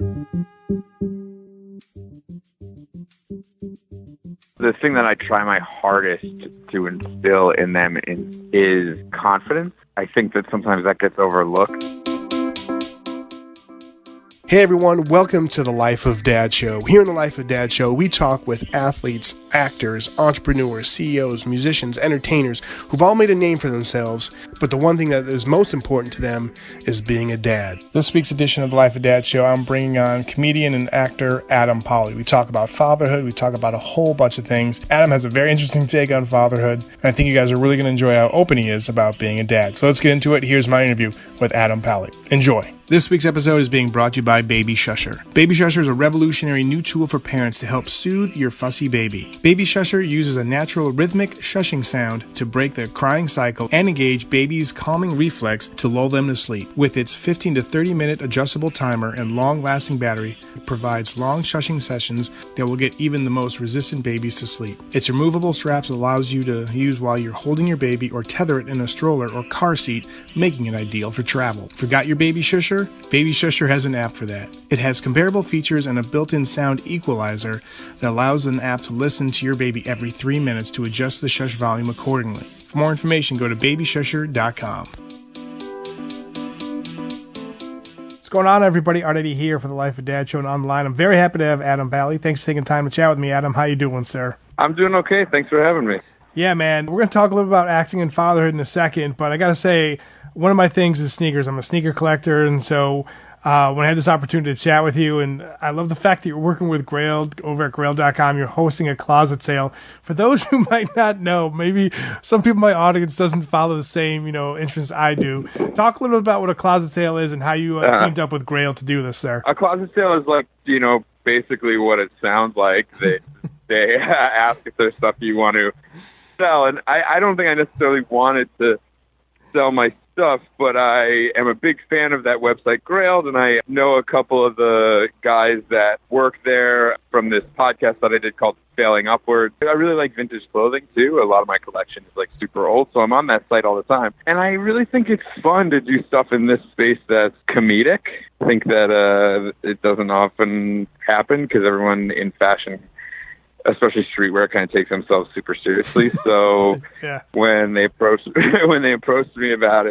The thing that I try my hardest to instill in them is confidence. I think that sometimes that gets overlooked. Hey everyone, welcome to the Life of Dad Show. Here in the Life of Dad Show, we talk with athletes, actors, entrepreneurs, CEOs, musicians, entertainers who've all made a name for themselves, but the one thing that is most important to them is being a dad. This week's edition of the Life of Dad Show, I'm bringing on comedian and actor Adam Polly. We talk about fatherhood, we talk about a whole bunch of things. Adam has a very interesting take on fatherhood, and I think you guys are really going to enjoy how open he is about being a dad. So let's get into it. Here's my interview with Adam Polly. Enjoy. This week's episode is being brought to you by Baby Shusher. Baby Shusher is a revolutionary new tool for parents to help soothe your fussy baby. Baby Shusher uses a natural rhythmic shushing sound to break the crying cycle and engage baby's calming reflex to lull them to sleep. With its 15 to 30 minute adjustable timer and long-lasting battery, it provides long shushing sessions that will get even the most resistant babies to sleep. Its removable straps allows you to use while you're holding your baby or tether it in a stroller or car seat, making it ideal for travel. Forgot your Baby Shusher? Baby Shusher has an app for that. It has comparable features and a built-in sound equalizer that allows an app to listen to your baby every 3 minutes to adjust the shush volume accordingly. For more information, go to babyshusher.com. What's going on, everybody? Eddy here for the Life of Dad Show and online. I'm very happy to have Adam Polly. Thanks for taking time to chat with me, Adam. How you doing, sir? I'm doing okay. Thanks for having me. Yeah, man. We're going to talk a little about acting and fatherhood in a second, but I got to say, one of my things is sneakers. I'm a sneaker collector, and so when I had this opportunity to chat with you, and I love the fact that you're working with Grail over at Grail.com. You're hosting a closet sale. For those who might not know, maybe some people in my audience doesn't follow the same, interests I do. Talk a little bit about what a closet sale is and how you teamed up with Grail to do this, sir. A closet sale is like, basically what it sounds like. They ask if there's stuff you want to sell, and I don't think I necessarily wanted to sell my stuff, but I am a big fan of that website Grailed, and I know a couple of the guys that work there from this podcast that I did called Failing Upward. I really like vintage clothing too. A lot of my collection is like super old, so I'm on that site all the time, and I really think it's fun to do stuff in this space that's comedic. I think that it doesn't often happen because everyone in fashion, especially streetwear, kind of takes themselves super seriously. So yeah. when they approached me about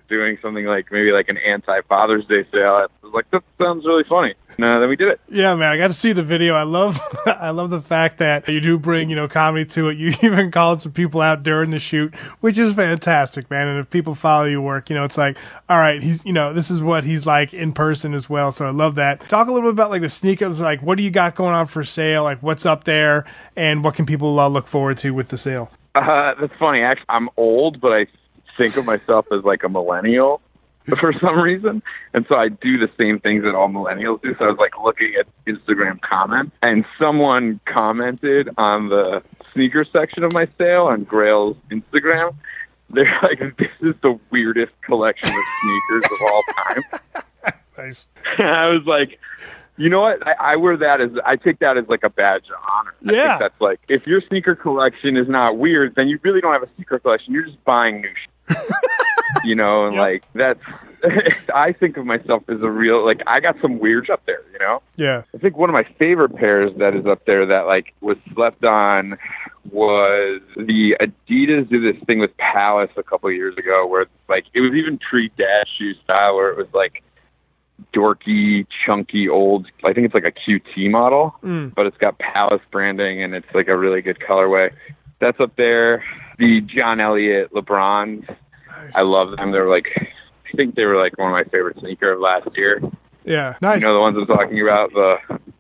doing something like maybe like an anti-Father's Day sale, I was like, that sounds really funny. And then we did it. Yeah, man, I got to see the video. I love the fact that you do bring, comedy to it. You even called some people out during the shoot, which is fantastic, man. And if people follow your work, it's like, all right, he's, this is what he's like in person as well. So I love that. Talk a little bit about like the sneakers, like what do you got going on for sale? Like what's up there and what can people look forward to with the sale? That's funny. Actually, I'm old, but I think of myself as like a millennial for some reason. And so I do the same things that all millennials do. So I was like looking at Instagram comments, and someone commented on the sneaker section of my sale on Grail's Instagram. They're like, this is the weirdest collection of sneakers of all time. Nice. And I was like, you know what? I wear that I take that as like a badge of honor. Yeah. I think that's like, if your sneaker collection is not weird, then you really don't have a sneaker collection. You're just buying new shit. And like that's, I think of myself as a real, like I got some weird up there, Yeah. I think one of my favorite pairs that is up there that like was slept on was the Adidas did this thing with Palace a couple of years ago where like it was even pre-dad shoe style where it was like dorky, chunky, old, I think it's like a QT model, but it's got Palace branding and it's like a really good colorway. That's up there. The John Elliott LeBrons, nice. I love them. They're like, I think they were like one of my favorite sneakers of last year. Yeah, nice. The ones I'm talking about.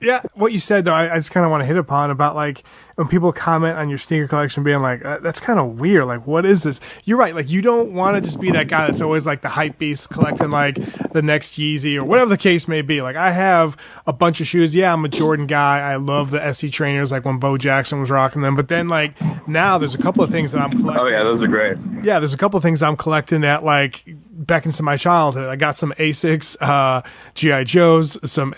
Yeah, what you said though, I just kind of want to hit upon about like when people comment on your sneaker collection being like, that's kind of weird. Like, what is this? You're right. Like, you don't want to just be that guy that's always like the hype beast collecting like the next Yeezy or whatever the case may be. Like, I have a bunch of shoes. Yeah, I'm a Jordan guy. I love the SC trainers, like when Bo Jackson was rocking them. But then like now there's a couple of things that I'm collecting. Oh yeah, those are great. Yeah, there's a couple of things I'm collecting that like back into my childhood. I got some Asics, G.I. Joes, some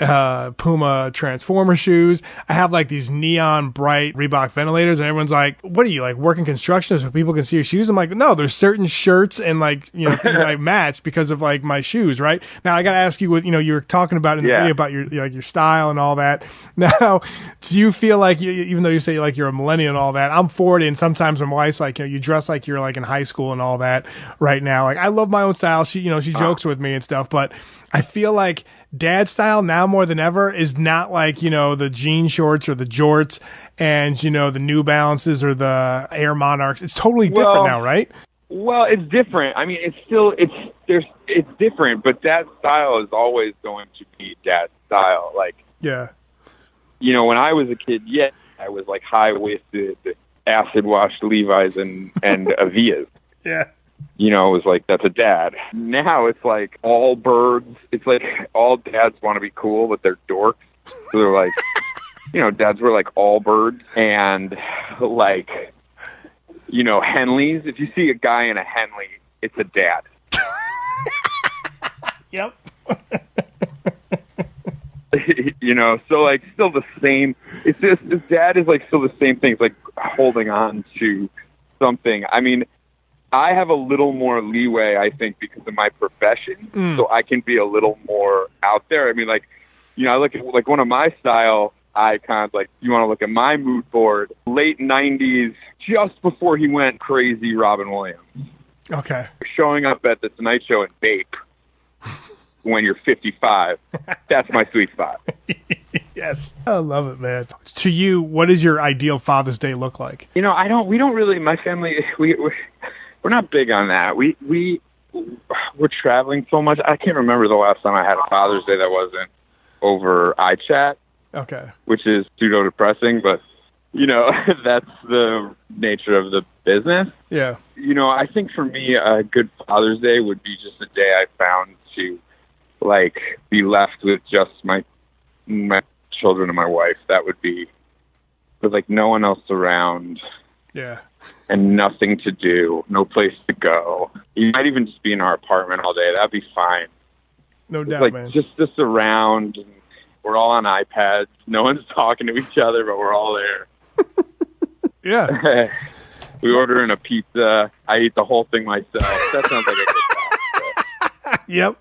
Puma Transformer shoes. I have like these neon bright Reebok ventilators, and everyone's like, what are you, like working construction so people can see your shoes? I'm like, no, there's certain shirts and like, you know, things I match because of like my shoes, right? Now I got to ask you, with, you know, you were talking about in the video about your, like your style and all that. Now, do you feel like, even though you say like you're a millennial and all that, I'm 40, and sometimes my wife's like, you know, you dress like you're like in high school and all that right now. Like, I love my own style. She, you know, she jokes with me and stuff, but I feel like dad style now more than ever is not like, you know, the jean shorts or the jorts and, you know, the New Balances or the Air Monarchs. It's totally different now, right? Well, it's different. I mean, it's different, but dad style is always going to be dad style. Like, yeah, you know, when I was a kid, I was like high-waisted, acid-washed Levi's and Avias. Yeah. You know, it was like, that's a dad. Now it's like all birds. It's like all dads want to be cool, but they're dorks. So they're like, you know, dads were like all birds and like, you know, Henleys. If you see a guy in a Henley, it's a dad. Yep. You know, so like still the same. It's just, the dad is like still the same thing. It's like holding on to something. I mean, I have a little more leeway, I think, because of my profession, so I can be a little more out there. I mean, like, you know, I look at like one of my style icons. Like, you want to look at my mood board, late '90s, just before he went crazy, Robin Williams. Okay. Showing up at the Tonight Show in Bape when you're 55, that's my sweet spot. Yes. I love it, man. To you, what does your ideal Father's Day look like? You know, we don't really, my family, we're not big on that. We're traveling so much. I can't remember the last time I had a Father's Day that wasn't over iChat. Okay. Which is pseudo-depressing, but, you know, that's the nature of the business. Yeah. You know, I think for me, a good Father's Day would be just a day I found to, like, be left with just my children and my wife. That would be, with, like, no one else around. Yeah. And nothing to do, no place to go. You might even just be in our apartment all day. That'd be fine. No doubt, like, man. Just around. And we're all on iPads. No one's talking to each other, but we're all there. Yeah. We order in a pizza. I eat the whole thing myself. That sounds like a good time. Yep.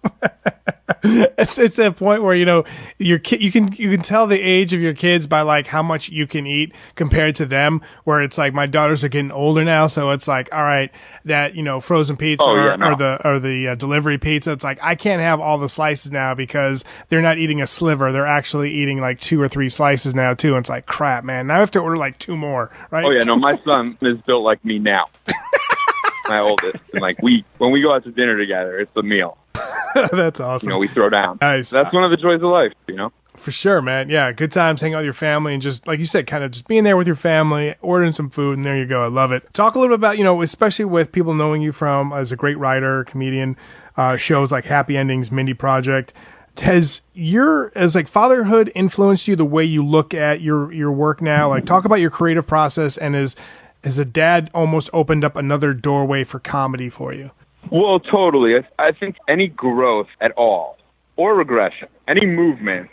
It's that point where, you know, your kid, you can tell the age of your kids by like how much you can eat compared to them, where it's like my daughters are getting older now, so it's like, all right, that, you know, frozen pizza or the delivery pizza, it's like I can't have all the slices now because they're not eating a sliver, they're actually eating like 2 or 3 slices now too, and it's like, crap, man, now I have to order like 2 more, right? Oh yeah, no, my son is built like me now. My oldest, and like when we go out to dinner together, it's a meal. That's awesome. You know, we throw down. Nice. That's one of the joys of life, you know? For sure, man. Yeah, good times, hanging out with your family, and just, like you said, kind of just being there with your family, ordering some food, and there you go. I love it. Talk a little bit about, you know, especially with people knowing you from, as a great writer, comedian, shows like Happy Endings, Mindy Project. Has like fatherhood influenced you the way you look at your work now? Like, talk about your creative process, and has a dad almost opened up another doorway for comedy for you? Well, totally. I think any growth at all, or regression, any movement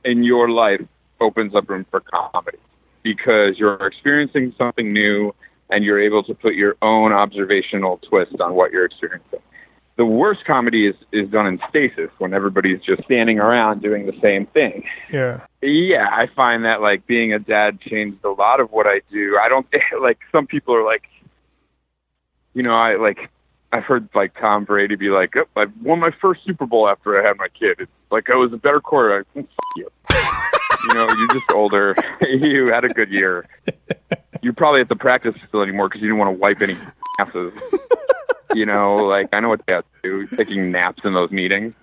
in your life opens up room for comedy because you're experiencing something new and you're able to put your own observational twist on what you're experiencing. The worst comedy is done in stasis when everybody's just standing around doing the same thing. Yeah. Yeah, I find that, like, being a dad changed a lot of what I do. I don't, like, some people are like, you know, I've heard, like, Tom Brady be like, oh, I won my first Super Bowl after I had my kid. It's like, I was a better quarterback. F*** you. You know, you're just older. You had a good year. You're probably at the practice facility more because you didn't want to wipe any asses. You know, like, I know what dads do, taking naps in those meetings.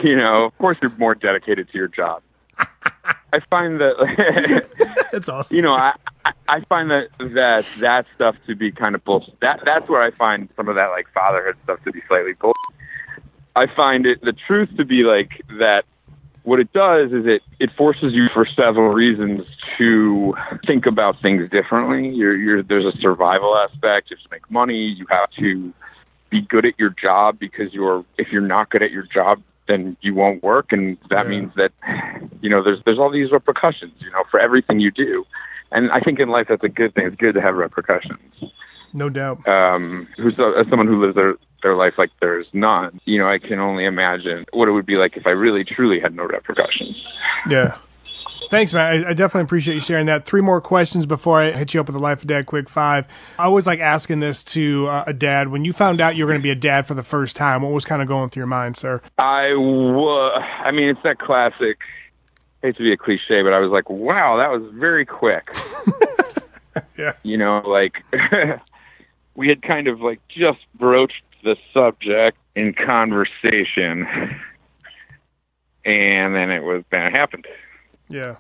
You know, of course you're more dedicated to your job. I find that that's awesome. You know, I find that stuff to be kind of bullshit. That's where I find some of that, like, fatherhood stuff to be slightly bullshit. I find the truth to be like that. What it does is it forces you for several reasons to think about things differently. There's a survival aspect. You have to make money. You have to be good at your job because if you're not good at your job, then you won't work. And that means that, there's all these repercussions, for everything you do. And I think in life, that's a good thing. It's good to have repercussions. No doubt. As someone who lives their life like there's none, I can only imagine what it would be like if I really, truly had no repercussions. Yeah. Thanks, man. I definitely appreciate you sharing that. 3 more questions before I hit you up with the Life of Dad Quick 5. I always like asking this to a dad. When you found out you were going to be a dad for the first time, what was kind of going through your mind, sir? It's that classic, I hate to be a cliche, but I was like, wow, that was very quick. Yeah. We had kind of just broached the subject in conversation, and then it happened. Yeah.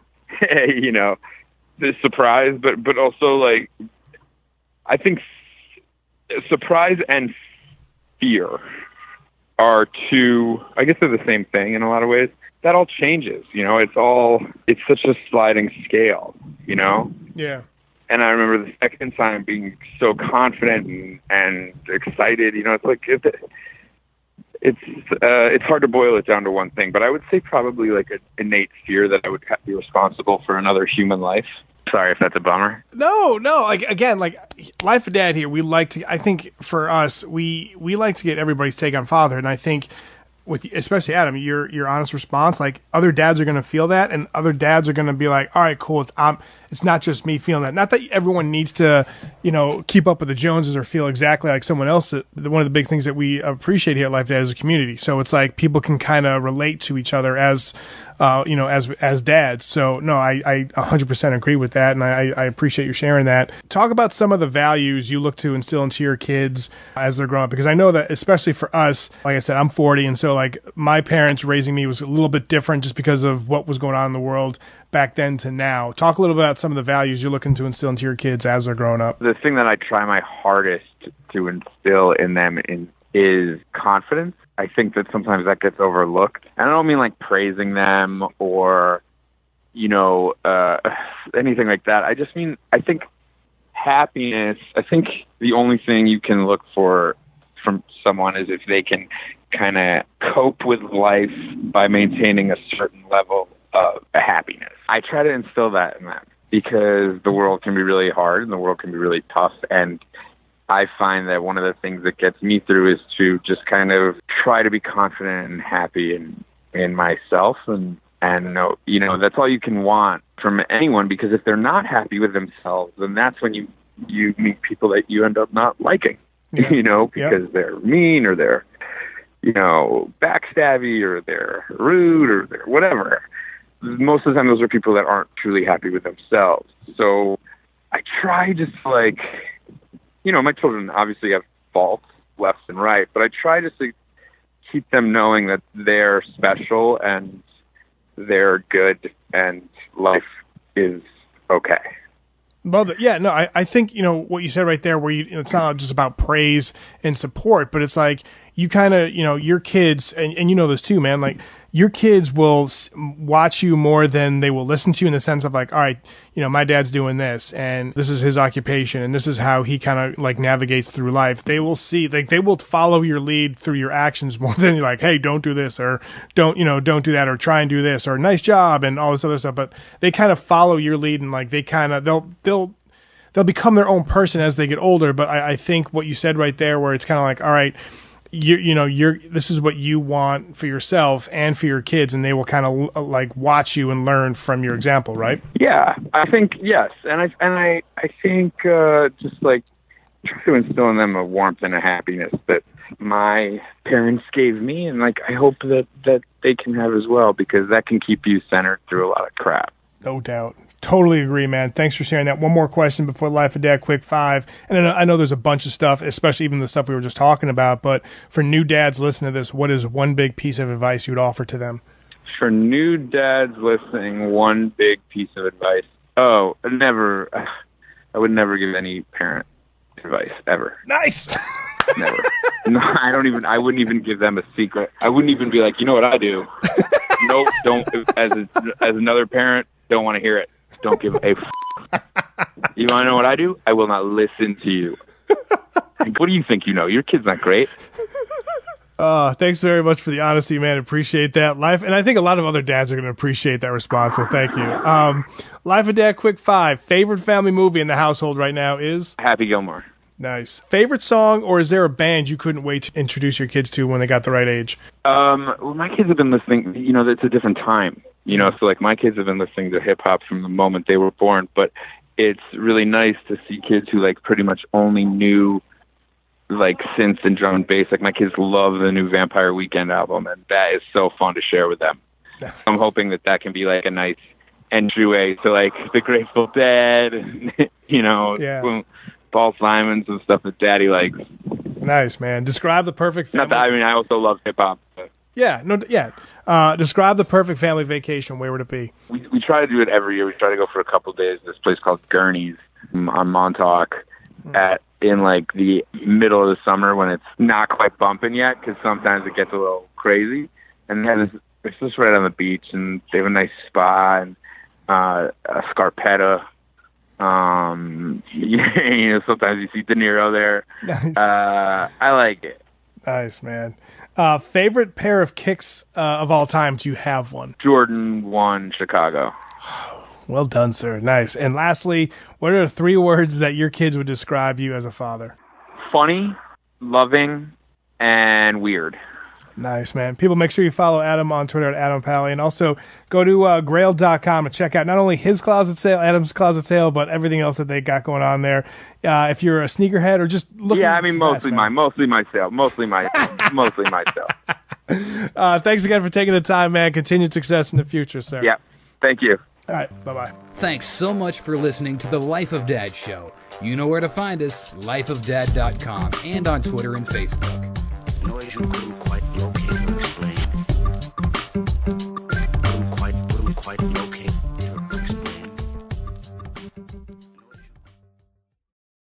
The surprise, but also I think surprise and fear are two, I guess they're the same thing in a lot of ways. That all changes, it's such a sliding scale, Yeah. And I remember the second time being so confident and excited, it's hard to boil it down to one thing, but I would say probably an innate fear that I would be responsible for another human life. Sorry if that's a bummer. No. Again, Life of Dad here, I think for us, we like to get everybody's take on fatherhood. And I think with especially Adam, your honest response, other dads are going to feel that, and other dads are going to be like, all right, cool. It's not just me feeling that. Not that everyone needs to, keep up with the Joneses or feel exactly like someone else. One of the big things that we appreciate here at Life Dad is a community. So it's people can kind of relate to each other as dads. So no, I 100% agree with that. And I appreciate you sharing that. Talk about some of the values you look to instill into your kids as they're growing up, because I know that especially for us, like I said, I'm 40. And so my parents raising me was a little bit different just because of what was going on in the world back then to now. Talk a little bit about some of the values you're looking to instill into your kids as they're growing up. The thing that I try my hardest to instill in them is confidence. I think that sometimes that gets overlooked. And I don't mean praising them or, anything like that. I just mean, I think happiness, I think the only thing you can look for from someone is if they can kind of cope with life by maintaining a certain level of happiness. I try to instill that in them because the world can be really hard and the world can be really tough. And I find that one of the things that gets me through is to just kind of try to be confident and happy in myself. And that's all you can want from anyone, because if they're not happy with themselves, then that's when you meet people that you end up not liking, because they're mean or they're, backstabby or they're rude or they're whatever. Most of the time, those are people that aren't truly happy with themselves. So I try just my children obviously have faults left and right, but I try just to keep them knowing that they're special and they're good and life is okay. Love it. Yeah, no, I think, what you said right there, where it's not just about praise and support, but it's you kind of, your kids, and you know this too, man, your kids will watch you more than they will listen to you, in the sense of all right, my dad's doing this and this is his occupation and this is how he kind of navigates through life. They will see, they will follow your lead through your actions more than you're hey, don't do this, or don't do that, or try and do this, or nice job and all this other stuff. But they kind of follow your lead, and they kind of, they'll become their own person as they get older. But I think what you said right there, where it's kind of all right, this is what you want for yourself and for your kids, and they will kind of watch you and learn from your example, right? Yeah, I think yes, and I think just try to instill in them a warmth and a happiness that my parents gave me, and I hope that they can have as well, because that can keep you centered through a lot of crap. No doubt. Totally agree, man. Thanks for sharing that. One more question before Life of Dad Quick 5. And I know there's a bunch of stuff, especially even the stuff we were just talking about, but for new dads listening to this, what is one big piece of advice you would offer to them? For new dads listening, one big piece of advice. I would never give any parent advice, ever. Nice. Never. No, I wouldn't even give them a secret. I wouldn't even be like, you know what I do? Nope, don't. As another parent, don't want to hear it. Don't give a f***. You want to know what I do? I will not listen to you. Like, what do you think you know? Your kid's not great. Thanks very much for the honesty, man. Appreciate that. And I think a lot of other dads are going to appreciate that response, so thank you. Life of Dad, quick 5. Favorite family movie in the household right now is? Happy Gilmore. Nice. Favorite song, or is there a band you couldn't wait to introduce your kids to when they got the right age? Well, my kids have been listening, it's a different time, so like my kids have been listening to hip hop from the moment they were born, but it's really nice to see kids who like pretty much only knew like synth and drum and bass. Like my kids love the new Vampire Weekend album, and that is so fun to share with them. Nice. I'm hoping that can be like a nice entryway to like the Grateful Dead, and, Paul Simons and stuff that Daddy likes. Nice, man. Describe the perfect family. Not that, I also love hip hop. Describe the perfect family vacation. Where would it be? We try to do it every year. We try to go for a couple of days to this place called Gurney's on Montauk in like the middle of the summer when it's not quite bumping yet, because sometimes it gets a little crazy. And it's just right on the beach, and they have a nice spa and a Scarpetta. Sometimes you see De Niro there. Nice. I like it. Nice, man. Favorite pair of kicks of all time? Do you have one? Jordan 1 Chicago. Well done, sir. Nice. And lastly, what are the 3 words that your kids would describe you as a father? Funny, loving, and weird. Nice, man. People, make sure you follow Adam on Twitter at Adam Pally, and also go to grail.com and check out not only his closet sale, Adam's closet sale, but everything else that they got going on there. If you're a sneakerhead or just looking... Yeah, mostly my sale. Mostly my sale. Thanks again for taking the time, man. Continued success in the future, sir. Yeah. Thank you. All right. Bye-bye. Thanks so much for listening to the Life of Dad show. You know where to find us, lifeofdad.com, and on Twitter and Facebook.